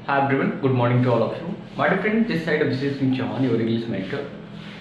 Hi everyone, good morning to all of you. My dear friends, this side of this is Chauhan, your English mentor.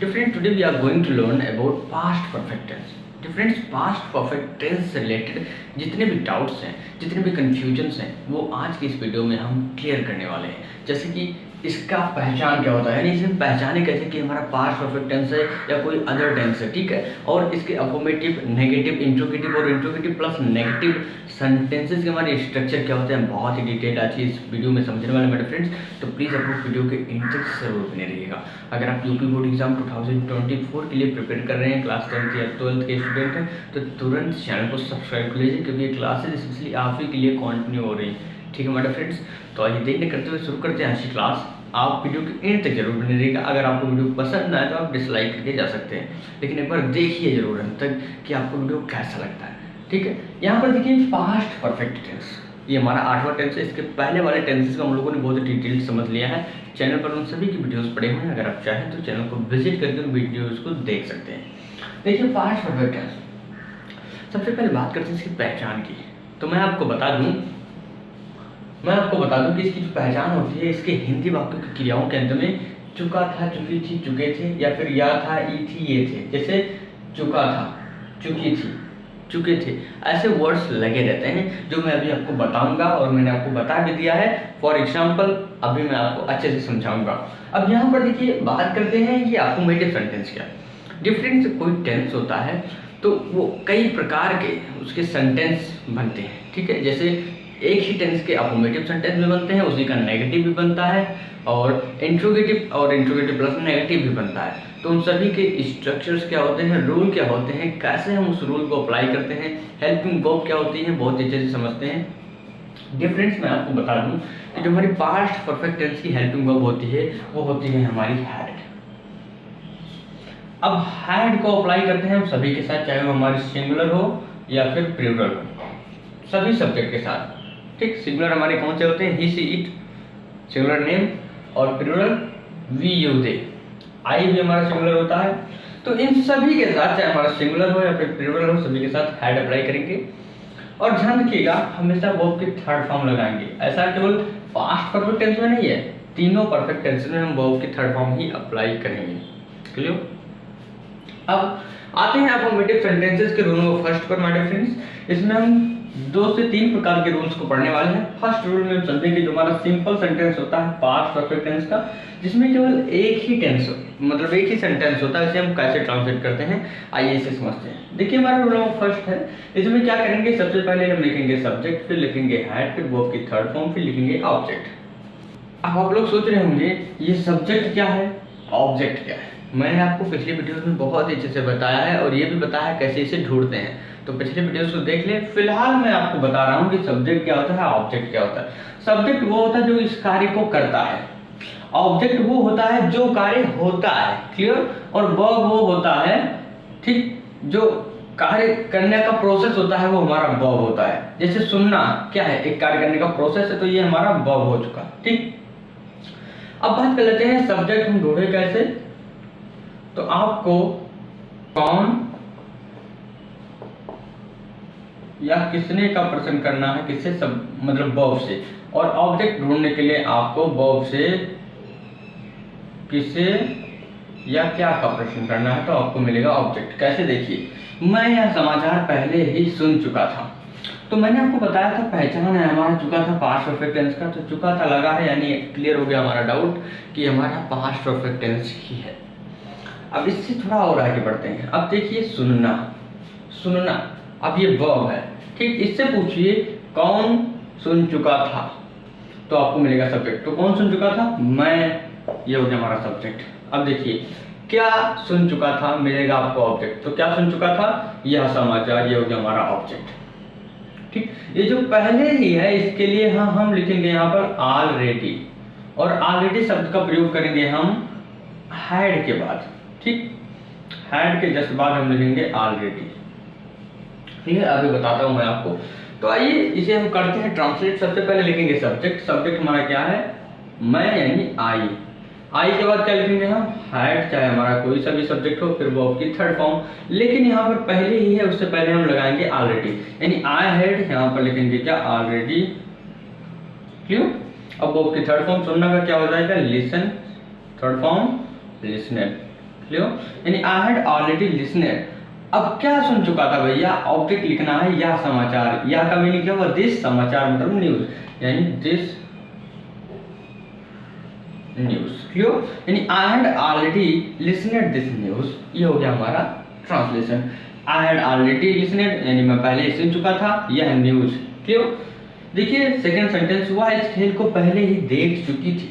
Dear friends, today we are going to learn about past perfect tense. Dear friends, past perfect tense से related जितने भी doubts हैं, जितने भी confusions हैं, वो आज की इस वीडियो में हम क्लियर करने वाले हैं। जैसे कि इसका पहचान क्या होता है, यानी इसे पहचाने कैसे कि हमारा पास्ट परफेक्ट टेंस है या कोई अदर टेंस है, ठीक है। और इसके अफर्मेटिव, नेगेटिव, इंट्रोगेटिव और इंट्रोगेटिव प्लस नेगेटिव सेंटेंसेस के हमारे स्ट्रक्चर क्या होते हैं, बहुत ही डिटेल आज की इस वीडियो में समझने वाले मेरे फ्रेंड्स। तो प्लीज़ आप लोग वीडियो के एंड तक जरूर बने रहिएगा। अगर आप यूपी बोर्ड एग्जाम 2024 के लिए प्रिपेयर कर रहे हैं, क्लास 10th या 12th के स्टूडेंट हैं, तो तुरंत चैनल को सब्सक्राइब कर लीजिए, क्योंकि ये क्लासेज स्पेशली आप ही के लिए कंटिन्यू हो रही है, ठीक है मेरे फ्रेंड्स। तो आइए देर नहीं करते हुए शुरू करते हैं आज की क्लास। आप वीडियो के एंड तक जरूर बने रहिएगा। अगर आपको वीडियो पसंद ना आए तो आप डिसलाइक करके जा सकते हैं, लेकिन एक बार देखिए जरूर अंत तक कि आपको वीडियो कैसा लगता है, ठीक है। यहाँ पर देखिए पास्ट परफेक्ट टेंस, ये हमारा 8वां टेंस है। इसके पहले वाले टेंसेस को हम लोगों ने बहुत डिटेल समझ लिया है। चैनल पर उन सभी की वीडियोस पड़े हुए हैं, अगर आप चाहें तो चैनल को विजिट करके उन वीडियोस को देख सकते हैं। देखिए पास्ट परफेक्ट टेंस, सबसे पहले बात करते हैं इसकी पहचान की। तो मैं आपको बता दूं कि इसकी जो पहचान होती है, इसके हिंदी वाक्यों की क्रियाओं के अंत में चुका था, चुकी थी, चुके थे, या फिर या था, ई थी, ये थे। जैसे चुका था, चुकी थी, चुके थे, ऐसे वर्ड्स लगे रहते हैं जो मैं अभी आपको बताऊंगा, और मैंने आपको बता भी दिया है। फॉर एग्जाम्पल अभी मैं आपको अच्छे से समझाऊंगा। अब यहाँ पर देखिए बात करते हैं ये अफर्मेटिव सेंटेंस क्या। डिफरेंट कोई टेंस होता है तो वो कई प्रकार के उसके सेंटेंस बनते हैं, ठीक है। जैसे एक ही टेंस के अफर्मेटिव सेंटेंस भी बनते हैं, उसी का नेगेटिव भी बनता है, और इंट्रोगेटिव प्लस नेगेटिव भी बनता है। तो उन सभी के स्ट्रक्चर्स क्या होते हैं, रूल क्या होते हैं, कैसे हम उस रूल को अप्लाई करते हैं, हेल्पिंग वर्ब क्या होती है, बहुत अच्छे से समझते हैं। डिफरेंस मैं आपको बता दूं कि जो हमारी पास्ट परफेक्ट टेंस की हेल्पिंग वर्ब होती है वो होती है हमारी हैड। अब हैड को अप्लाई करते हैं हम सभी के साथ, चाहे वो हमारी सिंगुलर हो या फिर प्लूरल हो, सभी सब्जेक्ट के साथ, ठीक। सिंगुलर हमारे कौन से होते हैं, ही सी इट, सिंगुलर नेम, और प्लूरल वी यू दे, आई भी हमारा सिंगुलर होता है। तो इन सभी के साथ, चाहे हमारा सिंगुलर हो या फिर प्लूरल हो, सभी के साथ हैड अप्लाई करेंगे। और ध्यान रखिएगा हमेशा वर्ब की थर्ड फॉर्म लगाएंगे। ऐसा केवल पास्ट परफेक्ट टेंस में नहीं है, तीनों परफेक्ट टेंस में हम वर्ब की थर्ड फॉर्म ही अप्लाई करेंगे, क्लियर। अब आते हैं अफर्मेटिव सेंटेंसेस के रूल नंबर फर्स्ट पर माय डियर फ्रेंड्स। इसमें हम 2 से 3 प्रकार के रूल्स को पढ़ने वाले हैं। फर्स्ट रूल में समझेंगे जो हमारा सिंपल सेंटेंस होता है पास्ट परफेक्ट टेंस का, जिसमें केवल एक ही टेंस मतलब एक ही सेंटेंस होता है, इसे हम कैसे ट्रांसलेट करते हैं, आइए इसे समझते हैं। देखिए हमारा रूल नंबर फर्स्ट है, इसमें क्या करेंगे, सबसे पहले हम लिखेंगे सब्जेक्ट, फिर लिखेंगे हैड, फिर वर्ब की थर्ड फॉर्म, फिर लिखेंगे ऑब्जेक्ट। अब आप लोग सोच रहे होंगे ये सब्जेक्ट क्या है, ऑब्जेक्ट क्या है। मैंने आपको पिछले वीडियोस में बहुत अच्छे से बताया है, और ये भी बताया है कैसे इसे ढूंढते हैं, तो पिछले वीडियोस को देख ले। फिलहाल मैं आपको बता रहा हूँ कि सब्जेक्ट क्या होता है, ऑब्जेक्ट क्या होता है। सब्जेक्ट वो होता है जो इस कार्य को करता है, ऑब्जेक्ट वो होता है जो कार्य होता है, क्लियर। और वर्ब वो होता है, ठीक, जो कार्य करने का प्रोसेस होता है, वो हमारा वर्ब होता है। जैसे सुनना क्या है, एक कार्य करने का प्रोसेस है, तो ये हमारा वर्ब हो चुका, ठीक। अब बात कर लेते हैं सब्जेक्ट हम ढूंढे कैसे। तो आपको कौन या किसने का प्रश्न करना है, किससे, सब मतलब वर्ब से। और ऑब्जेक्ट ढूंढने के लिए आपको वर्ब से किसे या क्या का प्रश्न करना है, तो आपको मिलेगा ऑब्जेक्ट। कैसे, देखिए मैं यह समाचार पहले ही सुन चुका था। तो मैंने आपको बताया था पहचान है हमारा चुका था पास्ट परफेक्ट टेंस का, तो चुका था लगा है, यानी क्लियर हो गया हमारा डाउट कि हमारा पास्ट परफेक्ट टेंस ही है। अब इससे थोड़ा और आगे बढ़ते हैं। अब देखिए सुनना, अब ये वर्ब है, ठीक। इससे पूछिए कौन सुन चुका था, तो आपको मिलेगा सब्जेक्ट। तो कौन सुन चुका था, मैं, ये हो गया हमारा सब्जेक्ट। अब देखिए क्या सुन चुका था, मिलेगा आपको ऑब्जेक्ट। तो क्या सुन चुका था, यह समाचार, ये हो गया हमारा ऑब्जेक्ट, ठीक। ये जो पहले ही है इसके लिए हम लिखेंगे यहाँ पर ऑलरेडी, और ऑलरेडी शब्द का प्रयोग करेंगे हम हैड के बाद, ठीक। हैड के जस्ट बाद हम लिखेंगे ऑलरेडी, ठीक है। अभी बताता हूं मैं आपको। तो आइए इसे हम करते हैं ट्रांसलेट। सबसे पहले लिखेंगे सब्जेक्ट हमारा क्या है, मैं, यानी आई के बाद क्या लिखेंगे हम, हैड, चाहे हमारा कोई सा भी सब्जेक्ट हो, फिर वर्ब की थर्ड फॉर्म। लेकिन यहाँ पर पहले ही है, उससे पहले हम लगाएंगे ऑलरेडी, यानी आई हैड, यहाँ पर लिखेंगे क्या, ऑलरेडी, क्यों। अब वर्ब की थर्ड फॉर्म सुनना का क्या हो जाएगा, लिसन, थर्ड फॉर्म लिसनेड, क्लियर। यानी आई हैड ऑलरेडी लिसनेड, अब क्या सुन चुका था भैया, ऑब्जेक्ट लिखना है या समाचार, या का मीनिंग क्या हुआ, दिस, समाचार मतलब न्यूज, यानी दिस न्यूज, क्लियर। यानी I had already listened this news, ये हो गया हमारा translation. I had already listened यानी मैं पहले सुन चुका था यह न्यूज, क्लियर। देखिए सेकंड सेंटेंस हुआ, इस खेल को पहले ही देख चुकी थी।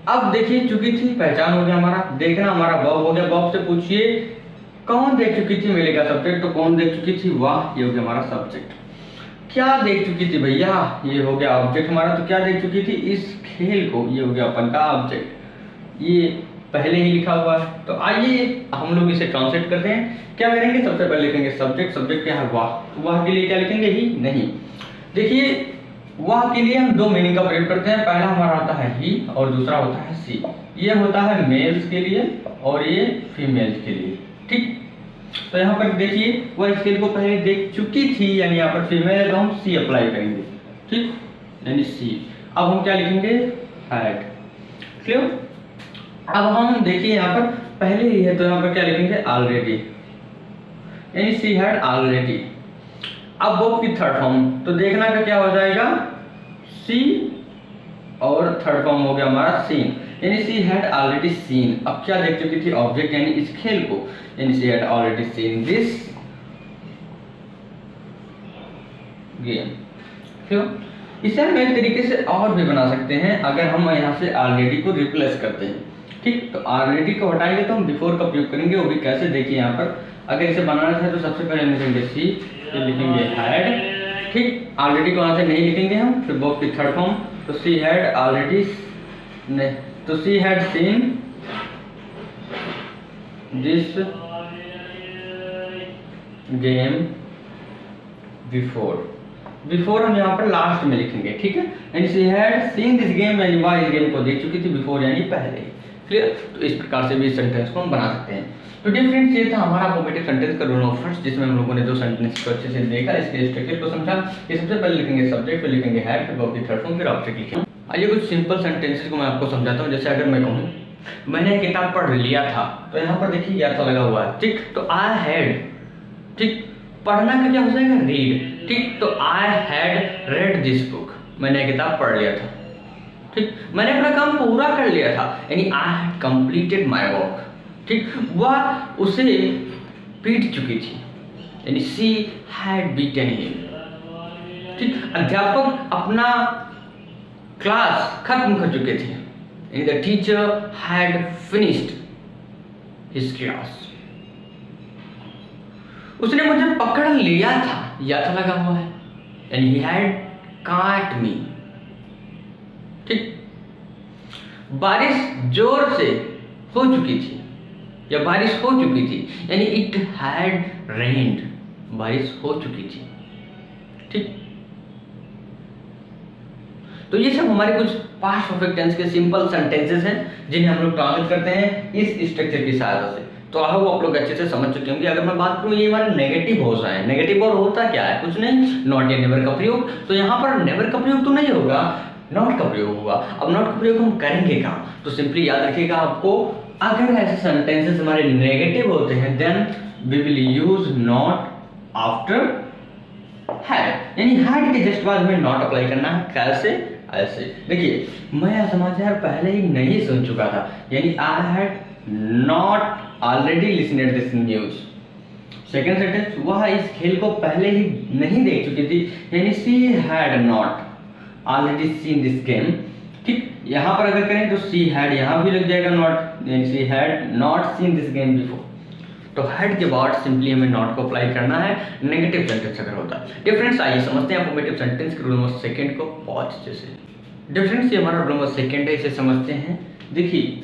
अब देखिए चुकी थी पहचान हो गया हमारा, देखना हमारा वर्ब हो गया। वर्ब से पूछिए कौन देख चुकी थी, मिलेगा सब्जेक्ट, तो कौन देख चुकी थी, वाह, ये हो गया हमारा सब्जेक्ट। क्या देख चुकी थी भैया, ये हो गया ऑब्जेक्ट हमारा, तो क्या देख चुकी थी, इस खेल को, ये हो गया अपन का ऑब्जेक्ट, ये पहले ही लिखा हुआ है। तो आइए हम लोग इसे ट्रांसलेट करते हैं। क्या करेंगे, सबसे पहले लिखेंगे सब्जेक्ट, सब्जेक्ट क्या है, वाह, तो वाह के लिए क्या लिखेंगे, ही, नहीं। देखिए वाह के लिए हम दो मीनिंग का प्रयोग करते हैं, पहला हमारा आता है ही और दूसरा होता है सी। ये होता है मेल्स के लिए और ये फीमेल्स के लिए, ठीक। तो यहाँ पर देखिए वह इस खेल को पहले देख चुकी थी, यानी यहाँ पर फीमेल है तो हम सी अप्लाई करेंगे, ठीक, यानी सी। अब हम क्या लिखेंगे, हैड, क्लियर। अब हम देखिए यहाँ पर पहले ही है तो यहाँ पर क्या लिखेंगे, ऑलरेडी, यानी सी हैड ऑलरेडी। अब वर्ब की थर्ड फॉर्म, तो देखना का क्या हो जाएगा, सी और थर्ड फॉर्म हो गया हमारा सीन, यानी सी हैड ऑलरेडी सीन। अब क्या देख चुकी थी, ऑब्जेक्ट यानी इस खेल को, यानी she had already seen this game, क्यों। इसे हम एक तरीके से और भी बना सकते हैं, अगर हम यहाँ से ऑलरेडी को रिप्लेस करते हैं, ठीक। तो ऑलरेडी को हटाएंगे तो हम बिफोर का प्रयोग करेंगे, वो भी कैसे, देखिए यहाँ पर अगर इसे बनाना है तो सबसे पहले लिखेंगे सी, फिर लिखेंगे हैड, ठीक। ऑलरेडी को यहाँ से नहीं लिखेंगे हम, फिर वर्ब की थर्ड फॉर्म, तो सी हैड ऑलरेडी, नहीं, तो she had seen this game before, before हम यहाँ पर लास्ट में लिखेंगे, ठीक है। यानी she had seen this game, यानी वह इस गेम को देख चुकी थी, बिफोर यानी पहले, क्लियर। तो इस प्रकार से भी इस सेंटेंस को हम बना सकते हैं। तो डिफरेंस ये था हमारा अफर्मेटिव सेंटेंस का रूल ऑफ फर्स्ट, जिसमें हम लोगों ने दो सेंटेंस को अच्छे से देखा, इसके स्ट्रक्चर को समझा। ये सबसे पहले लिखेंगे सब्जेक्ट, फिर लिखेंगे हैड, फिर वर्ब की थर्ड फॉर्म, फिर ऑब्जेक्ट लिखेंगे। आइए कुछ सिंपल सेंटेंसेस को मैं आपको समझाता हूँ। जैसे अगर मैं कहूँ मैंने किताब पढ़ लिया था, तो यहाँ पर देखिए या था लगा हुआ है, ठीक। तो आई हैड, ठीक, पढ़ना का क्या हो जाएगा, रीड, ठीक। तो I had read this book, मैंने किताब पढ़ लिया था, ठीक। मैंने अपना काम पूरा कर लिया था, यानी I had completed my work, ठीक। वह उसे पीट चुकी थी, यानी सी हैड बीटन हिम, ठीक। अध्यापक अपना क्लास खत्म कर चुके थे, यानी the teacher had finished his class. उसने मुझे पकड़ लिया था, या था लगा हुआ है, यानी ही हैड caught me, ठीक। बारिश जोर से हो चुकी थी या बारिश हो चुकी थी, यानी इट हैड रेन्ड, बारिश हो चुकी थी, ठीक। तो ये सब हमारे कुछ पास्ट परफेक्ट टेंस के सिंपल सेंटेंसेस हैं, जिन्हें हम लोग ट्रांसलेट करते हैं इस स्ट्रक्चर की सहायता से। तो आई होप आप लोग अच्छे से समझ चुके होंगे। अगर मैं बात करूं, ये हमारे नेगेटिव भाषा है। नेगेटिव और होता क्या है, कुछ नहीं, नॉट या नेवर का प्रयोग। तो यहाँ पर नेवर का प्रयोग तो नहीं होगा, नॉट का प्रयोग होगा। अब नॉट का प्रयोग हम करेंगे कहाँ, तो सिंपली याद रखिएगा आपको, अगर ऐसे सेंटेंसेस हमारे नेगेटिव होते हैं then we will use not after had, यानी हैड के जस्ट बाद में नॉट अप्लाई करना है। कैसे, ऐसे देखिए, मैं समाचार पहले ही नहीं सुन चुका था, यानी I had not already listened this news. Second sentence, वह इस खेल को पहले ही नहीं देख चुकी थी, यानी she had not already seen this game, ठीक। यहाँ पर अगर करें तो सी हैड यहाँ भी लग जाएगा नॉट, यानी she had not seen this game before. तो हैड के बाद सिंपली हमें नॉट को अप्लाई करना है नेगेटिव सेंटेंस अगर होता है। डिफरेंस आइए समझते हैं अफर्मेटिव सेंटेंस के रूल नंबर सेकंड को पॉज जैसे। डिफरेंस ये हमारा रूल नंबर सेकंड है, इसे समझते हैं। देखिए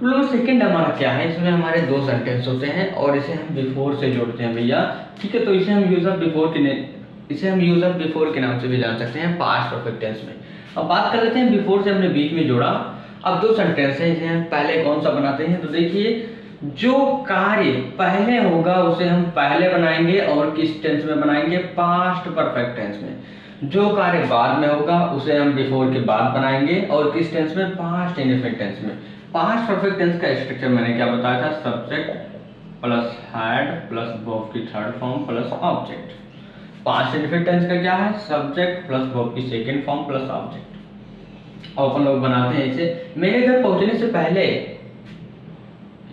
रूल नंबर सेकंड हमारा क्या है, इसमें हमारे दो सेंटेंस होते हैं और इसे हम बिफोर से जोड़ते हैं भैया, ठीक है। तो इसे हम यूज ऑफ बिफोर के नाम से भी जान सकते हैं पास्ट परफेक्ट टेंस में। अब बात कर लेते हैं, बिफोर से हमने बीच में जोड़ा। अब दो सेंटेंस हैं, इसे हम पहले कौन सा बनाते हैं, तो देखिए जो कार्य पहले होगा उसे हम पहले बनाएंगे और किस टेंस में बनाएंगे, पास्ट परफेक्ट टेंस में। जो कार्य बाद में होगा उसे हम बिफोर के बाद बनाएंगे, और किस टेंस में? पास्ट इंडेफिनिट टेंस में। पास्ट परफेक्ट टेंस का स्ट्रक्चर मैंने क्या बताया था? Subject plus had plus verb की third form plus object. Past indefinite tense का क्या है? सब्जेक्ट प्लस वर्ब की सेकंड फॉर्म प्लस ऑब्जेक्ट। और अपन लोग बनाते हैं इसे मेरे घर पहुंचने से पहले,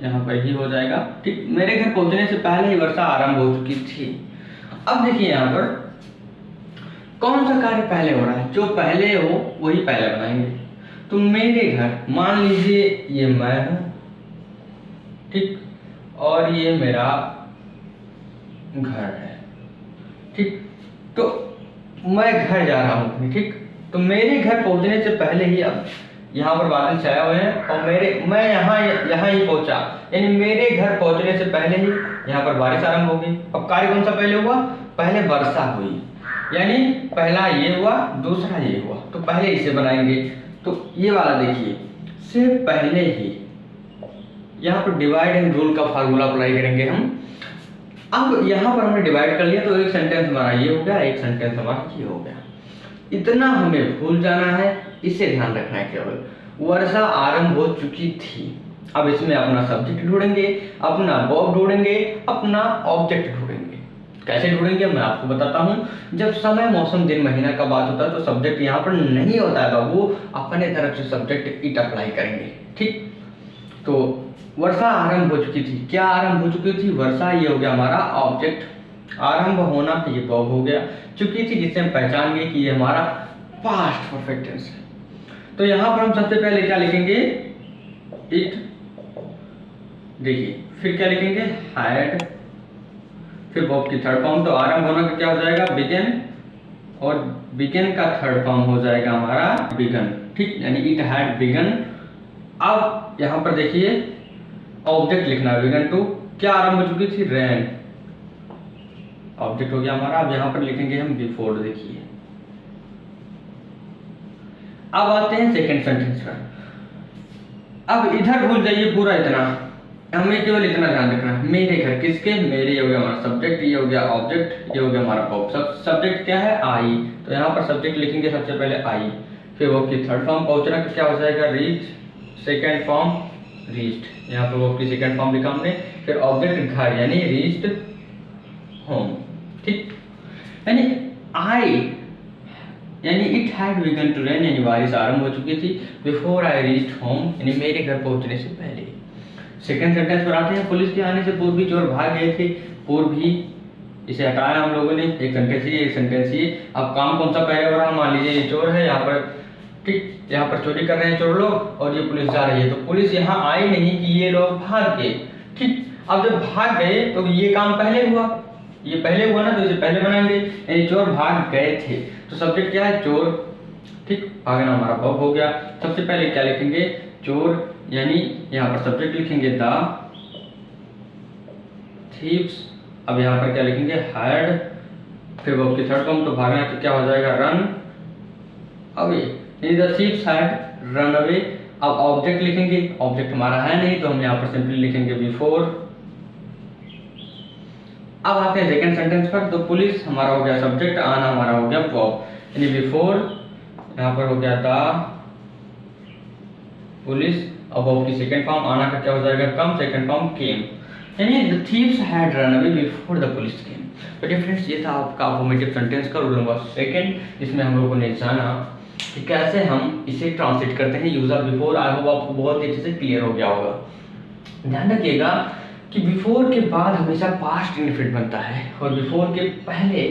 यहाँ पर ही हो जाएगा, ठीक। मेरे घर पहुंचने से पहले ही वर्षा आरंभ हो चुकी थी। अब देखिए यहाँ पर कौन सा कार्य पहले हो रहा है? जो पहले हो वही पहले बनाएंगे। तो मेरे घर, मान लीजिए ये मैं हूं, ठीक, और ये मेरा घर है, ठीक। तो मैं घर जा रहा हूँ, ठीक। तो मेरे घर पहुंचने से पहले ही, अब यहाँ पर बादल छाए हुए हैं और मैं यहाँ ही पहुंचा, यानी मेरे घर पहुंचने से पहले ही यहाँ पर बारिश आरंभ होगी। अब कार्य कौन सा पहले हुआ? पहले वर्षा हुई, यानी पहला ये हुआ, दूसरा ये हुआ, तो पहले इसे बनाएंगे। तो ये वाला देखिए, से पहले ही, यहाँ पर डिवाइड एंड रूल का फार्मूला अप्लाई करेंगे हम। अब यहाँ पर हमने डिवाइड कर लिया, तो एक सेंटेंस हमारा ये हो गया, एक सेंटेंस हमारा ये हो गया। इतना हमें भूल जाना है, इसे ध्यान रखना है केवल। वर्षा आरंभ हो चुकी थी। अब इसमें अपना सब्जेक्ट ढूंढेंगे, अपना वर्ब ढूंढेंगे, अपना ऑब्जेक्ट ढूंढेंगे। कैसे ढूंढेंगे मैं आपको बताता हूँ। जब समय, मौसम, दिन, महीना का बात होता है तो सब्जेक्ट यहाँ पर नहीं होता है बाबू, अपने तरफ से सब्जेक्ट इट अप्लाई करेंगे, ठीक। तो वर्षा आरंभ हो चुकी थी। क्या आरंभ हो चुकी थी? वर्षा, ये हो गया हमारा ऑब्जेक्ट। आरंभ होना, ये वर्ब हो गया। चुकी थी, जिससे हम पहचान गए कि ये हमारा पास्ट परफेक्ट टेंस है। तो यहाँ पर हम सबसे पहले क्या लिखेंगे? इट। देखिए फिर क्या लिखेंगे? हैड, फिर वर्ब की थर्ड फॉर्म। तो आरंभ होना का क्या हो जाएगा? बिगन, और बिगन का थर्ड फॉर्म हो जाएगा हमारा बिगन, ठीक, यानी इट हैड बिगन। अब यहाँ पर देखिए ऑब्जेक्ट लिखना है, बिगन टू। क्या आरंभ हो चुकी थी? रेन, ऑब्जेक्ट हो गया हमारा। अब यहाँ पर लिखेंगे हम बिफोर। देखिए अब आते हैं सेकंड सेंटेंस पर। अब इधर भूल जाइए पूरा, इतना हमें केवल इतना ध्यान रखना है। मेरे घर, किसके? मेरे, ये हो गया हमारा सब्जेक्ट, ये हो गया ऑब्जेक्ट, ये हो गया हमारा वर्ब। सब्जेक्ट क्या है? आई। तो यहाँ पर सब्जेक्ट लिखेंगे सबसे पहले आई, फिर वर्ब की थर्ड फॉर्म। पहुंचना क्या हो जाएगा? Reach, second form reached. यहाँ पर वर्ब की सेकंड फॉर्म लिखा हमने। फिर ऑब्जेक्ट घर, यानी रीच्ड होम, ठीक। यानी आई, यानी it had begun to rain, यानी बारिश आरंभ हो चुकी थी। बिफोर आई रीच्ड होम, यानी मेरे घर पहुंचने से पहले। सेकंड सेंटेंस पर आते हैं। पुलिस के आने से पूर्व भी चोर भाग गए थे। पूर्व भी, इसे हटाया हम लोगों ने। एक सेंटेंस ये, एक सेंटेंस ये। अब काम कौन सा पहले हो रहा है? मान लीजिए ये चोर है यहाँ पर, ठीक, यहाँ पर चोरी कर रहे हैं चोर लोग, और ये पुलिस जा रही है। तो पुलिस यहाँ आई नहीं कि ये लोग भाग गए, ठीक। अब जब भाग गए तो ये काम पहले हुआ, ये पहले हुआ ना, तो इसे पहले बनाएंगे, यानी चोर भाग गए थे। तो सब्जेक्ट क्या है? चोर, ठीक। भागना हमारा वर्ब हो गया। सबसे पहले क्या लिखेंगे? चोर, यानी यहाँ पर सब्जेक्ट लिखेंगे द थीव्स। अब यहाँ पर क्या लिखेंगे? हैड, फिर वर्ब की थर्ड फॉर्म। तो भागना तो क्या हो जाएगा? रन अवे, यानी the thieves had run away. अब ऑब्जेक्ट लिखेंगे, ऑब्जेक्ट हमारा है नहीं, तो हम यहाँ पर सिंपली लिखेंगे बिफोर। अब आते हैं सेकंड सेंटेंस पर। तो पुलिस हमारा हो गया सब्जेक्ट, आना हमारा हो गया वर्ब, यानी बिफोर, यहाँ पर हो गया था पुलिस। अब वर्ब की सेकंड फॉर्म, आना का क्या हो जाएगा? कम, सेकंड फॉर्म केम, यानी the thieves had run away before the police केम। तो डिफरेंस ये था आपका अफर्मेटिव सेंटेंस का रूल नंबर सेकंड, जिसमें हम लोगों ने जाना कि कैसे हम इसे ट्रांसलेट करते हैं use of before. I hope आपको बहुत ही अच्छे से क्लियर हो गया होगा। ध्यान रखिएगा कि बिफोर के बाद हमेशा पास्ट इंडेफिनिट बनता है, और बिफोर के पहले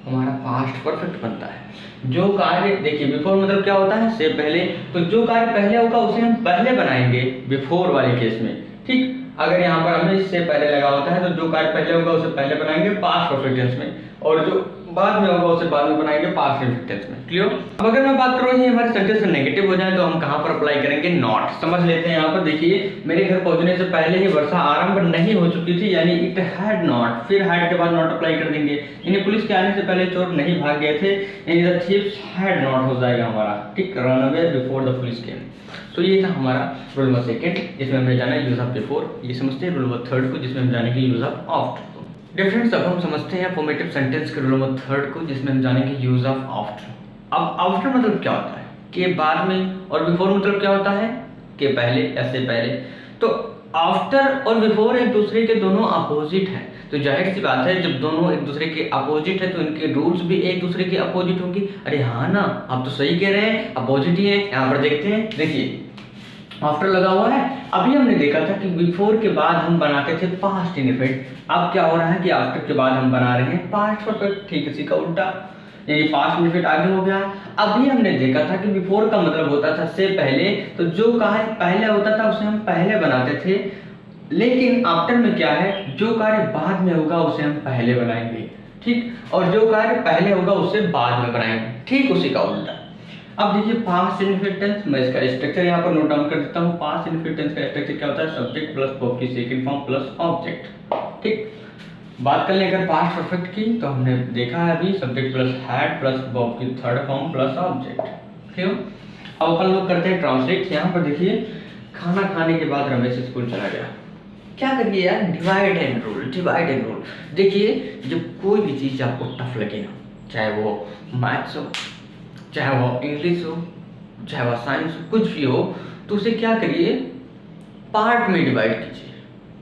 हमारा पास्ट परफेक्ट बनता है। जो कार्य, देखिए बिफोर मतलब क्या होता है? से पहले। तो जो कार्य पहले होगा उसे हम पहले बनाएंगे बिफोर वाले केस में, ठीक। अगर यहाँ पर हमें इससे पहले लगा होता है तो जो कार्य पहले होगा उसे पहले बनाएंगे पास्ट परफेक्ट टेंस में, और जो बाद में होगा उसे बाद में बनाएंगे पास्ट परफेक्ट टेंस में। क्लियर? अब अगर मैं बात करूँ हमारे सेंटेंस नेगेटिव हो जाए तो हम कहाँ पर अप्लाई करेंगे? नॉट। समझ लेते हैं। यहाँ पर देखिए मेरे घर पहुंचने से पहले ही वर्षा आरंभ नहीं हो चुकी थी, यानी इट हैड नॉट। फिर हैड के बाद नॉट अप्लाई कर देंगे, यानी पुलिस के आने से पहले चोर नहीं भाग गए थे, यानी द थीव्स हैड नॉट हो जाएगा हमारा, ठीक। Run away before the police केम। तो ये था हमारा रूल नंबर सेकंड, जिसमें हमें जाना है यूज ऑफ बिफोर। ये समझते हैं रूल नंबर थर्ड को, जिसमें हम जानेंगे यूज ऑफ आफ्टर। डिफरेंस अब हम समझते हैं फॉर्मेटिव सेंटेंस के रूल नंबर 3 को, जिसमें हम जानेंगे यूज ऑफ आफ्टर। अब आफ्टर मतलब क्या होता है कि बाद में, और बिफोर मतलब क्या होता है कि पहले या से पहले। तो आफ्टर और बिफोर एक दूसरे के दोनों अपोजिट हैं, तो जाहिर सी बात है जब दोनों एक दूसरे के अपोजिट है तो इनके रूल्स भी एक दूसरे के अपोजिट होंगे। अरे हाँ ना, आप तो सही कह रहे हैं, अपोजिट ही है। यहाँ पर देखते हैं, देखिए आफ्टर लगा हुआ है। अभी हमने देखा था कि बिफोर के बाद हम बनाते थे पास्ट इनफिनिट। अब क्या हो रहा है कि आफ्टर के बाद हम बना रहे हैं पास्ट परफेक्ट। ठीक इसी का उल्टा, यानी पास्ट इनफिनिट आगे हो गया। अभी हमने देखा था कि बिफोर का मतलब होता था से पहले, तो जो कार्य पहले होता था उसे हम पहले बनाते थे। लेकिन आफ्टर में क्या है, जो कार्य बाद में होगा उसे हम पहले बनाएंगे, ठीक, और जो कार्य पहले होगा उसे बाद में बनाएंगे, ठीक उसी का उल्टा। अब देखिए पास्ट इनफिनिट टेंस, मैं इसका स्ट्रक्चर यहाँ पर नोट डाउन कर देता हूँ। पास्ट इनफिनिट टेंस का स्ट्रक्चर क्या होता है, सब्जेक्ट प्लस वर्ब की सेकंड फॉर्म प्लस ऑब्जेक्ट। ठीक, बात कर ले अगर पास्ट परफेक्ट की, तो हमने देखा है अभी subject plus had plus verb की थर्ड फॉर्म प्लस ऑब्जेक्ट। ठीक, अब अपन लोग करते हैं ट्रांसलेट। यहाँ पर देखिए खाना खाने के बाद रमेश स्कूल चला गया। क्या करिए यार, divide and rule, divide and rule. देखिए जब कोई भी चीज़ आपको टफ लगे ना, चाहे वो मैथ्स हो, चाहे वो इंग्लिश हो, चाहे वो साइंस हो, कुछ भी हो, तो उसे क्या करिए, पार्ट में डिवाइड कीजिए,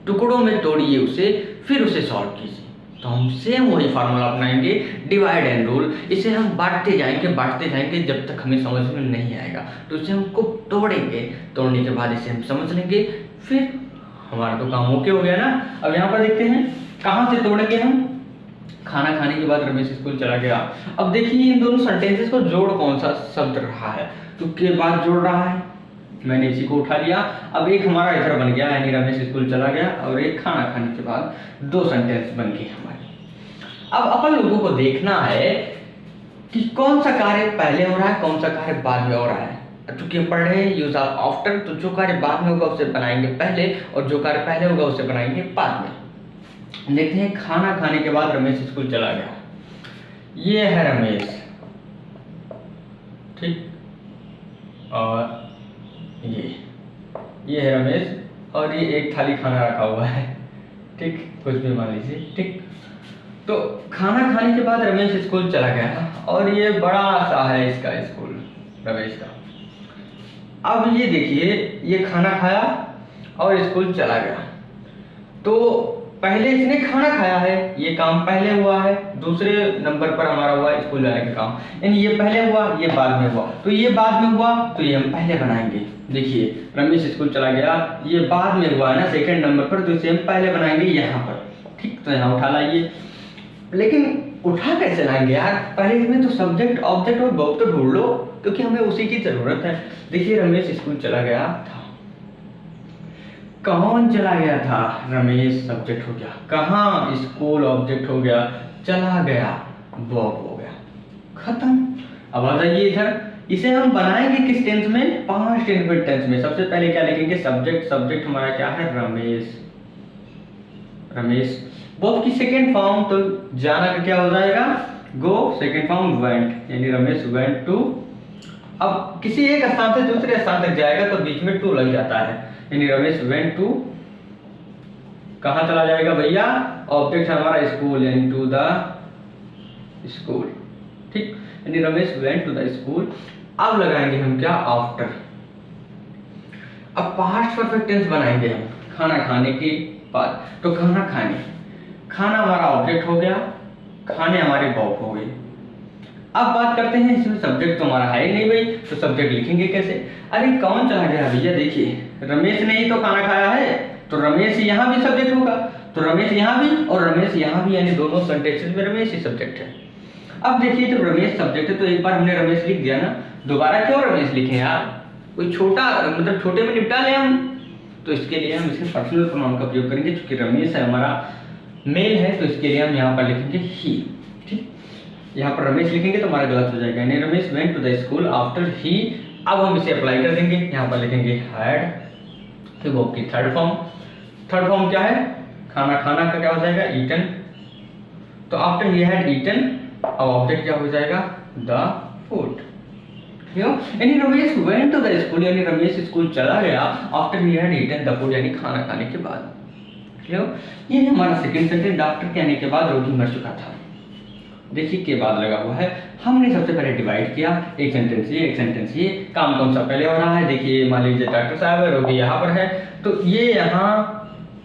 टुकड़ों में तोड़िए उसे, फिर उसे सॉल्व कीजिए। तो हम सेम वही फार्मूला अपनाएंगे, डिवाइड एंड रूल। इसे हम बांटते जाएंगे जब तक हमें समझ में नहीं आएगा। तो इसे हम खूब तोड़ेंगे, तोड़ने के बाद इसे हम समझ लेंगे, फिर हमारा तो काम ओके हो गया ना। अब यहाँ पर देखते हैं कहाँ से तोड़ेंगे हम। खाना खाने के बाद रमेश स्कूल चला गया। अब देखिए इन दोनों सेंटेंसेस को जोड़ कौन सा शब्द रहा है, तो के बाद जोड़ रहा है, मैंने इसी को उठा लिया। अब एक हमारा इधर बन गया, यानी रमेश स्कूल चला गया, और एक खाना खाने के बाद, दो सेंटेंस बन गए हमारे। अब अपन लोगों को देखना है कि कौन सा कार्य पहले हो रहा है, कौन सा कार्य बाद में हो रहा है। चूंकि हम पढ़ रहे हैं यूज ऑफ आफ्टर, तो जो कार्य बाद में होगा उसे बनाएंगे पहले, और जो कार्य पहले होगा उसे बनाएंगे बाद में। देखते हैं खाना खाने के बाद रमेश स्कूल चला गया। ये है रमेश, ठीक, और ये है रमेश, और ये एक थाली खाना रखा हुआ है, ठीक, कुछ भी मान लीजिए, ठीक। तो खाना खाने के बाद रमेश स्कूल चला गया, और ये बड़ा सा है इसका स्कूल रमेश का। अब ये देखिए, ये खाना खाया और स्कूल चला गया। तो पहले इसने खाना खाया है, ये काम पहले हुआ है, दूसरे नंबर पर हमारा हुआ स्कूल जाने का काम, यानी ये पहले हुआ, ये बाद में हुआ। तो ये बाद में हुआ तो ये हम पहले बनाएंगे। देखिए रमेश स्कूल चला गया, ये बाद में हुआ है ना सेकंड नंबर पर, तो इसे हम पहले बनाएंगे यहाँ पर, ठीक। तो यहाँ उठा लाइए, लेकिन उठा कैसे लाएंगे यार, पहले इसमें तो सब्जेक्ट ऑब्जेक्ट और वर्ब तो ढूंढ लो, क्योंकि हमें उसी की जरूरत है। देखिए रमेश स्कूल चला गया था, कौन चला गया था, रमेश सब्जेक्ट हो गया, कहाँ स्कूल ऑब्जेक्ट हो गया, चला गया वर्ब हो गया, खत्म। अब आ जाइए इधर, इसे हम बनाएंगे किस टेंस में, पास्ट इनफिनिट टेंस में। सबसे पहले क्या लिखेंगे, सब्जेक्ट, सब्जेक्ट हमारा क्या है, रमेश, रमेश। वर्ब की सेकेंड फॉर्म तो जाना का क्या हो जाएगा, गो, सेकेंड फॉर्म वेंट, यानी रमेश वेंट टू। अब किसी एक स्थान से दूसरे स्थान तक जाएगा तो बीच में टू लग जाता है, यानी रमेश वेंट टू, कहाँ चला जाएगा भैया, ऑब्जेक्ट हमारा स्कूल, यानी टू द स्कूल, ठीक, यानी Ramesh went to the school. अब लगाएंगे हम क्या, आफ्टर। अब पास्ट परफेक्ट टेंस बनाएंगे हम खाना खाने के बाद। तो खाना खाने, खाना हमारा ऑब्जेक्ट हो गया, खाने हमारे वर्ब हो गए। अब बात करते हैं इसमें सब्जेक्ट तो हमारा है ही नहीं भाई, तो सब्जेक्ट लिखेंगे कैसे। अरे कौन चला गया भैया, देखिए रमेश ने ही तो खाना खाया है, तो रमेश यहाँ भी सब्जेक्ट होगा, तो रमेश यहाँ भी और रमेश यहाँ भी, यानी दोनों सेंटेंसेस में रमेश ही सब्जेक्ट है। अब देखिए जब रमेश सब्जेक्ट है तो एक बार हमने रमेश लिख दिया ना, दोबारा क्यों रमेश लिखे यार, कोई छोटा मतलब छोटे में निपटा ले हम। तो इसके लिए हम इसके पर्सनल प्रोनाउन का प्रयोग करेंगे, क्योंकि रमेश है हमारा मेल है, तो इसके लिए हम यहाँ पर लिखेंगे ही, ठीक। यहाँ पर रमेश लिखेंगे तो हमारा गलत हो जाएगा, यानी Ramesh went to the school after he. अब हम इसे अप्लाई कर देंगे, यहाँ पर लिखेंगे हैड, फिर वर्ब की थर्ड फॉर्म क्या है, खाना, खाना का क्या हो जाएगा, ईटन। तो आफ्टर ही हैड ईटन, अब ऑब्जेक्ट क्या हो जाएगा, द फूड, यानी Ramesh went to the school, यानी रमेश स्कूल चला गया after he had eaten the food, यानी खाना खाने के बाद। क्लियर? ये है हमारा सेकंड सेंटेंस, डॉक्टर के आने के बाद रोगी मर चुका था। देखिए के बाद लगा हुआ है, हमने सबसे पहले डिवाइड किया, एक सेंटेंस ये एक सेंटेंस ये, काम कौन सा पहले हो रहा है। देखिए मान लीजिए डॉक्टर साहब है, रोगी यहाँ पर है, तो ये यहाँ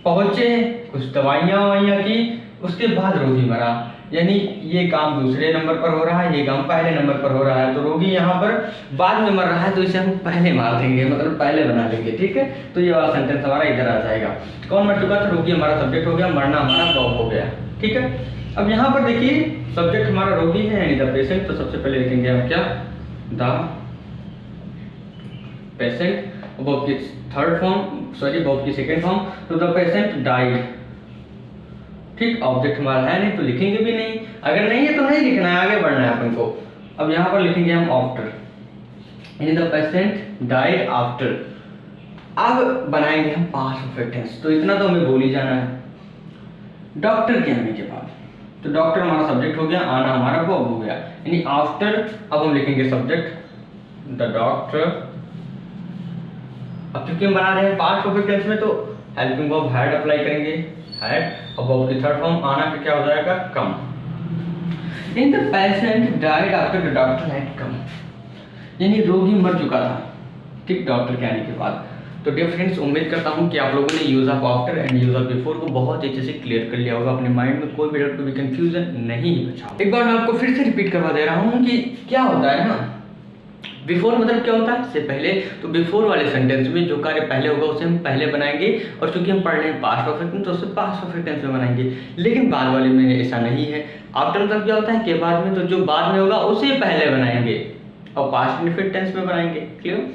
पहुँचे, कुछ दवाइयाँ ववाइयाँ की, उसके बाद रोगी मरा, यानी ये काम दूसरे नंबर पर हो रहा है, ये काम पहले नंबर पर हो रहा है, तो रोगी यहाँ पर बाद में मर रहा है, तो इसे हम पहले मार देंगे, मतलब पहले बना लेंगे, ठीक है। तो ये वाला सेंटेंस हमारा इधर आ जाएगा। कौन मर चुका था, रोगी हमारा सब्जेक्ट हो गया, मरना हमारा वर्ब हो गया, ठीक है। अब यहाँ पर देखिए सब्जेक्ट हमारा रोगी है यानी द पेशेंट, तो सबसे पहले लिखेंगे हम क्या, द पेशेंट। वर्ब की थर्ड फॉर्म, सॉरी वर्ब की सेकंड फॉर्म, तो द पेशेंट डाइड, ठीक। ऑब्जेक्ट हमारा है नहीं तो लिखेंगे भी नहीं, अगर नहीं है तो नहीं लिखना है, आगे बढ़ना है अपन को। अब यहाँ पर लिखेंगे हम आफ्टर, यानी द पेशेंट डाइड आफ्टर। अब बनाएंगे हम पास्ट परफेक्ट टेंस, तो इतना तो हमें बोल ही जाना है, डॉक्टर के आने के बाद। तो डॉक्टर हमारा सब्जेक्ट हो गया, आना हमारा वर्ब हो गया, यानी आफ्टर। अब हम लिखेंगे सब्जेक्ट द डॉक्टर। अब क्योंकि हम बना रहे हैं पास्ट परफेक्ट टेंस में, तो हेल्पिंग वर्ब हैड अप्लाई करेंगे, हैड। और वर्ब की थर्ड फॉर्म आना पे क्या हो जाएगा, come. In the patient died after the doctor had come, यानी रोगी मर चुका था, ठीक, डॉक्टर के आने के बाद। तो डियर फ्रेंड्स, उम्मीद करता हूँ कि आप लोगों ने use of after and use of before को बहुत अच्छे से क्लियर कर लिया होगा, अपने माइंड में कोई भी डाउट कोई भी कंफ्यूजन नहीं बचा। एक बार मैं आपको फिर से रिपीट करवा दे रहा हूँ कि क्या होता है ना, बिफोर मतलब क्या होता है, से पहले। तो बिफोर वाले सेंटेंस में जो कार्य पहले होगा उसे हम पहले बनाएंगे, और चूंकि हम पढ़ रहे हैं पास्ट परफेक्ट में तो उसे पास्ट परफेक्ट टेंस में बनाएंगे। लेकिन बाद वाले में ऐसा नहीं है। आफ्टर मतलब क्या होता है, के बाद में, तो जो बाद में होगा उसे पहले बनाएंगे और पास्ट परफेक्ट टेंस में बनाएंगे, क्लियर?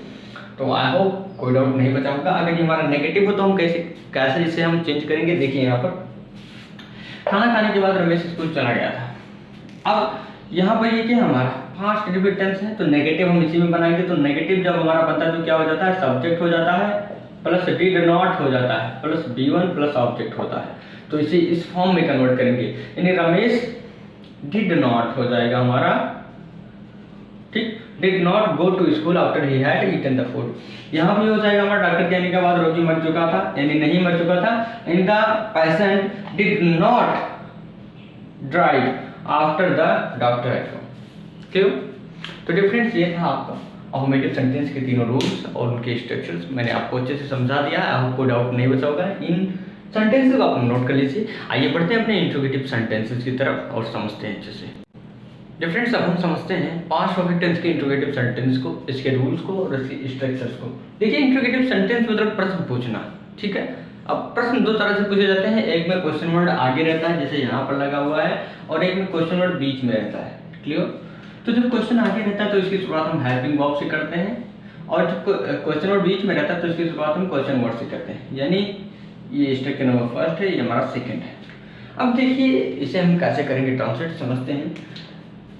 तो आई होप कोई डाउट नहीं बचा होगा। अगर ये हमारा नेगेटिव हो तो हम कैसे इसे हम चेंज करेंगे। देखिए यहाँ पर खाना खाने के बाद रमेश स्कूल चला गया था। अब यहाँ पर ये क्या हमारा पास्ट परफेक्ट टेंस है, तो नेगेटिव हम इसी में बनाएंगे। तो नेगेटिव जब हमारा बनता है तो क्या हो जाता है, सब्जेक्ट हो जाता है प्लस डिड नॉट हो जाता है प्लस B1 प्लस ऑब्जेक्ट होता है। तो इसे इस फॉर्म में कन्वर्ट करेंगे, यानी रमेश डिड नॉट हो जाएगा हमारा, ठीक, did not go to school after he had eaten the food. यहाँ भी हो जाएगा हमारा डॉक्टर के आने के बाद रोगी मर चुका था, यानी नहीं मर चुका था। इन the patient did not drive after the doctor had gone, clear? तो डिफरेंस ये था आपका ऑटोमेटिक सेंटेंस के तीनों रूल्स और उनके स्ट्रक्चर्स मैंने आपको अच्छे से समझा दिया है। आपको डाउट नहीं बचा होगा। इन सेंटेंसेस को आप नोट कर लीजिए। आइए बढ़ते हैं अपने इंट्रोगेटिव सेंटेंसेस की तरफ और समझते हैं अच्छे से। डिफरेंस अब हम समझते हैं पास्ट परफेक्ट टेंस के इंट्रोगेटिव सेंटेंस को, इसके रूल्स को और इसके स्ट्रक्चर्स को। देखिए इंट्रोगेटिव सेंटेंस मतलब प्रश्न पूछना, ठीक है। अब प्रश्न दो तरह से पूछे जाते हैं, एक में क्वेश्चन वर्ड आगे रहता है जैसे यहाँ पर लगा हुआ है, और एक में क्वेश्चन वर्ड बीच में रहता है, क्लियर? तो जब क्वेश्चन आगे रहता है तो इसकी शुरुआत हम हेल्पिंग वर्ब से करते हैं, और जब क्वेश्चन वर्ड बीच में रहता है तो इसकी शुरुआत हम क्वेश्चन वर्ड से करते हैं। यानी ये स्ट्रक्चर नंबर फर्स्ट है, ये हमारा सेकंड है। अब देखिए इसे हम कैसे करेंगे ट्रांसलेट, समझते हैं।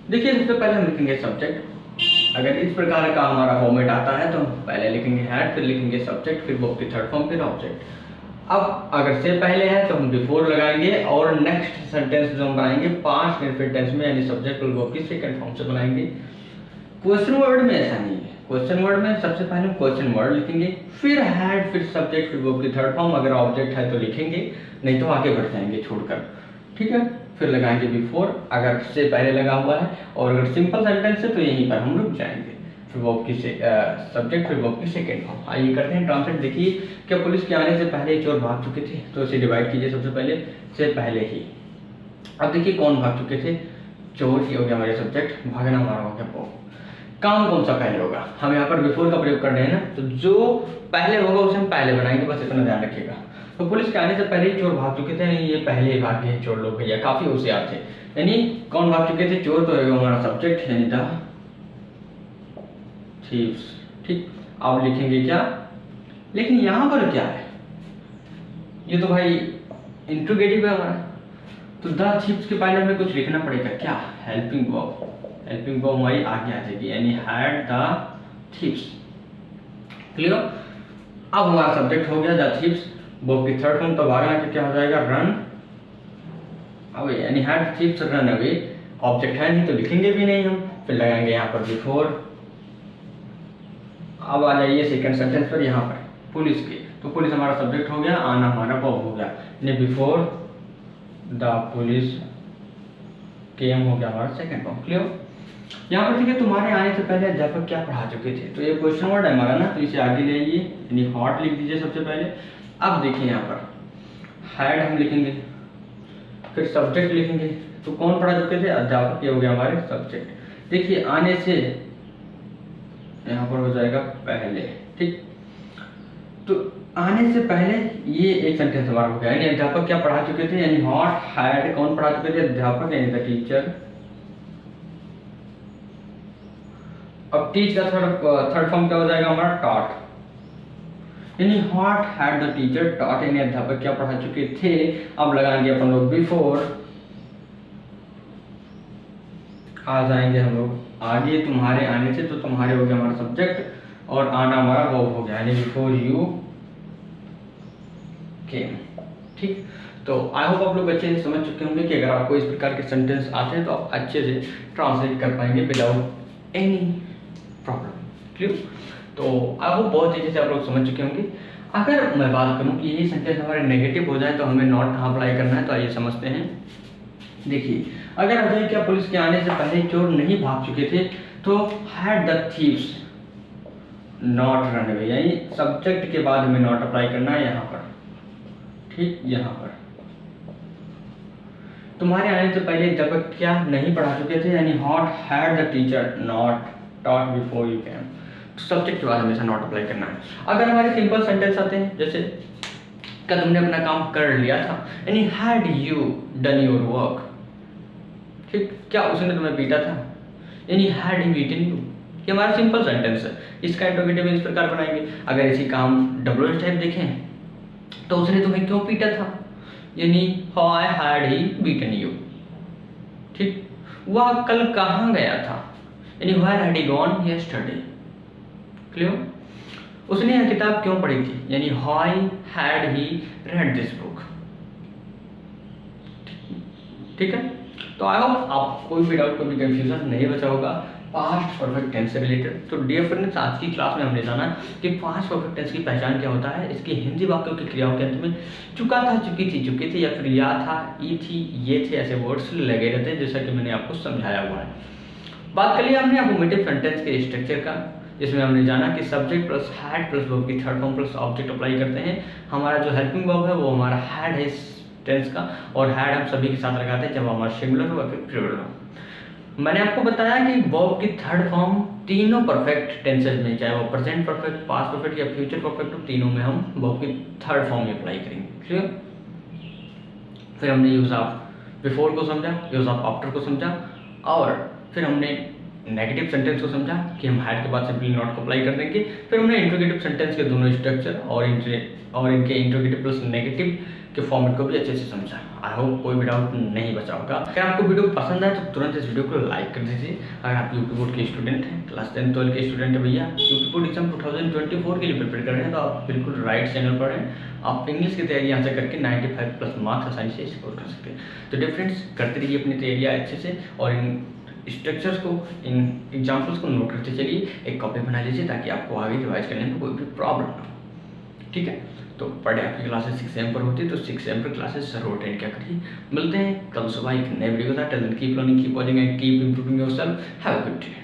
देखिए सबसे पहले हम लिखेंगे सब्जेक्ट। अगर इस प्रकार का हमारा फॉर्मेट आता है तो पहले लिखेंगे हैड, फिर लिखेंगे सब्जेक्ट, फिर वर्ब की थर्ड फॉर्म, फिर ऑब्जेक्ट। अब अगर से पहले है तो हम बिफोर लगाएंगे, और नेक्स्ट सेंटेंस जो हम बनाएंगे पास्ट परफेक्ट टेंस में यानी सब्जेक्ट और वर्ब की सेकंड फॉर्म से बनाएंगे। क्वेश्चन वर्ड में ऐसा नहीं है। क्वेश्चन वर्ड में सबसे पहले हम क्वेश्चन वर्ड लिखेंगे, फिर हैड, फिर सब्जेक्ट, फिर वर्ब की थर्ड फॉर्म। अगर ऑब्जेक्ट है तो लिखेंगे, नहीं तो आगे बढ़ जाएंगे छोड़कर, ठीक है। फिर लगाएंगे बिफोर अगर से पहले लगा हुआ है, और अगर सिंपल सेंटेंस है तो यहीं पर हम रुक जाएंगे। फिर वर्ब की सब्जेक्ट, फिर वर्ब की सेकंड फॉर्म। आइए करते हैं ट्रांसलेट। देखिए क्या पुलिस के आने से पहले ही चोर भाग चुके थे, तो इसे डिवाइड कीजिए सबसे पहले से पहले ही। अब देखिए कौन भाग चुके थे, चोर ही हो गया हमारे सब्जेक्ट, भागना हमारा हो गया वर्ब। काम कौन सा पहले होगा, हम यहाँ पर बिफोर का प्रयोग कर रहे हैं ना, तो जो पहले होगा उसे हम पहले बनाएंगे, बस इतना ध्यान रखिएगा। तो पुलिस के आने से पहले ही चोर भाग चुके थे, यानी ये पहले ही भाग गए चोर लोग, भैया काफी होशियार थे। यानी कौन भाग चुके थे, चोर, तो है हमारा सब्जेक्ट यानी द थीव्स, ठीक। अब लिखेंगे क्या, लेकिन यहाँ पर क्या है, ये तो भाई इंट्रोगेटिव है हमारा, तो द थीव्स के पहले हमें कुछ लिखना पड़ेगा, क्या, हेल्पिंग वर्ब। हेल्पिंग वर्ब हमारी आगे आ जाएगी, यानी हैड द थीव्स, क्लियर? अब हमारा सब्जेक्ट हो गया द थीव्स, वर्ब की थर्ड फॉर्म, तो भागना के क्या हो जाएगा, रन अवे, यानी had thieves run away. Object है नहीं तो लिखेंगे भी नहीं हम, फिर लगाएंगे यहाँ पर बिफोर। अब आ जाइए सेकंड सेंटेंस पर, यहाँ पर पुलिस के, तो पुलिस हमारा सब्जेक्ट हो गया, आना हमारा वर्ब हो गया, यानी बिफोर द पुलिस केम हो गया हमारा सेकंड फॉर्म। क्लियर? यहाँ पर ठीक है, तुम्हारे आने से पहले अध्यापक क्या पढ़ा चुके थे, तो ये क्वेश्चन वर्ड है हमारा ना, तो इसे आगे ले आइए, यानी हॉट लिख दीजिए सबसे पहले। अब देखिए यहाँ पर हैड हम लिखेंगे, फिर सब्जेक्ट लिखेंगे, तो कौन पढ़ा चुके थे, अध्यापक, ये हो गया हमारे सब्जेक्ट। देखिए आने से यहाँ पर हो जाएगा पहले, ठीक, तो आने से पहले ये एक सेंटेंस हमारा हो गया, यानी अध्यापक क्या पढ़ा चुके थे, यानी हॉट हैड कौन पढ़ा चुके थे, अध्यापक यानी द टीचर। अब टीच का थर्ड फॉर्म क्या हो जाएगा हमारा, टॉट, यानी hot had the teacher taught, यानी अध्यापक क्या पढ़ा चुके थे। अब लगाएंगे अपन लोग बिफोर, आ जाएंगे हम लोग आगे तुम्हारे आने से, तो तुम्हारे हो गया हमारा सब्जेक्ट और आना हमारा वर्ब हो गया, यानी बिफोर यू केम। ठीक, तो आई होप आप लोग अच्छे से समझ चुके होंगे कि अगर आपको इस प्रकार के सेंटेंस आते हैं तो आप अच्छे से ट्रांसलेट कर पाएंगे विदाउट एनी प्रॉब्लम। क्लियर? तो आई होप बहुत अच्छे से आप लोग समझ चुके होंगे। अगर मैं बात करूं कि ये सेंटेंस हमारे नेगेटिव हो जाए तो हमें नॉट कहाँ अप्लाई करना है, तो आइए समझते हैं। देखिए, अगर अजय क्या पुलिस के आने से पहले चोर नहीं भाग चुके थे, तो had the thieves not run away, यानी सब्जेक्ट के बाद हमें नॉट अप्लाई करना है यहाँ पर। ठीक, यहाँ पर तुम्हारे आने से पहले अध्यापक क्या नहीं पढ़ा चुके थे, यानी hot had the teacher not taught before you came, तो सब्जेक्ट के बाद हमेशा नॉट अप्लाई करना है। अगर हमारे सिंपल सेंटेंस आते हैं, जैसे क्या तुमने अपना काम कर लिया था, यानी had you done your work. ठीक, क्या उसने तुम्हें पीटा था, यानी हैड ही बीटन यू। ये हमारा सिंपल सेंटेंस है, इसका इंट्रोगेटिव इस प्रकार बनाएंगे। अगर इसी काम डब्ल्यूएच टाइप देखें तो उसने तुम्हें क्यों पीटा था, यानी why had he beaten you. ठीक, वह कल कहाँ गया था, यानी where had he gone yesterday. Clear? उसने यह किताब क्यों पढ़ी थी, यानी why had he read this book. ठीक है, तो आई होप आप कोई भी डाउट, कोई भी कंफ्यूजन नहीं बचा होगा पास्ट परफेक्ट टेंस से रिलेटेड। तो डियर फ्रेंड्स, आज की क्लास में हमने जाना कि पास्ट परफेक्ट टेंस की पहचान क्या होता है, इसकी हिंदी वाक्यों की क्रियाओं के अंत में चुका था, चुकी थी, चुके थे, या फिर या था, ई थी, ये थे, ऐसे वर्ड्स लगे रहते हैं, जैसा कि मैंने आपको समझाया हुआ है। बात कर लिया हमने अफर्मेटिव सेंटेंस के स्ट्रक्चर का, जिसमें हमने जाना कि subject plus had plus verb की third form plus object apply करते हैं। हमारा जो हेल्पिंग वर्ब है वो हमारा हैड है टेंस का, और हैड हम सभी के साथ लगाते हैं जब हमारा सिंगुलर हो या फिर प्लूरल हो। मैंने आपको बताया कि वर्ब की थर्ड फॉर्म तीनों परफेक्ट टेंसेज में, चाहे वो प्रेजेंट परफेक्ट, पास्ट परफेक्ट या फ्यूचर परफेक्ट हो, तीनों में हम वर्ब की थर्ड फॉर्म में अप्लाई करेंगे। क्लियर? फिर हमने यूज ऑफ बिफोर को समझा, यूज ऑफ आफ्टर को समझा, और फिर हमने नेगेटिव सेंटेंस को समझा कि हम हैड के बाद सिंपली नॉट को अप्लाई कर देंगे। फिर हमने इंट्रोगेटिव सेंटेंस के दोनों स्ट्रक्चर और इनके इंट्रोगेटिव प्लस नेगेटिव के फॉर्मेट को भी अच्छे से समझा। आई होप कोई भी डाउट नहीं बचा होगा। अगर आपको वीडियो पसंद आए तो तुरंत इस वीडियो को लाइक कर दीजिए। अगर आप यूपी बोर्ड के स्टूडेंट हैं, क्लास 10 12 के स्टूडेंट हैं भैया, यूपी बोर्ड एग्जाम 2024 के लिए प्रिपेयर कर रहे हैं, तो आप बिल्कुल राइट चैनल पर हैं। आप इंग्लिश की तैयारी यहाँ से करके 95 प्लस मार्क्स आसानी से स्कोर कर सकते हैं। तो डिफरेंस करते रहिए अपनी तैयारियाँ अच्छे से, और इन स्ट्रक्चर्स को, इन एग्जाम्पल्स को नोट करते चलिए, एक कॉपी बना लीजिए ताकि आपको आगे रिवाइज करने में कोई भी प्रॉब्लम ना हो। ठीक है, तो पर डे आपकी क्लासेस 6 AM पर होती है, तो 6 AM पर क्लासेस जरूर अटेंड क्या करिए। मिलते हैं कल सुबह एक नए वीडियो के साथ। Till then keep learning, keep watching and keep improving yourself. Have a good day.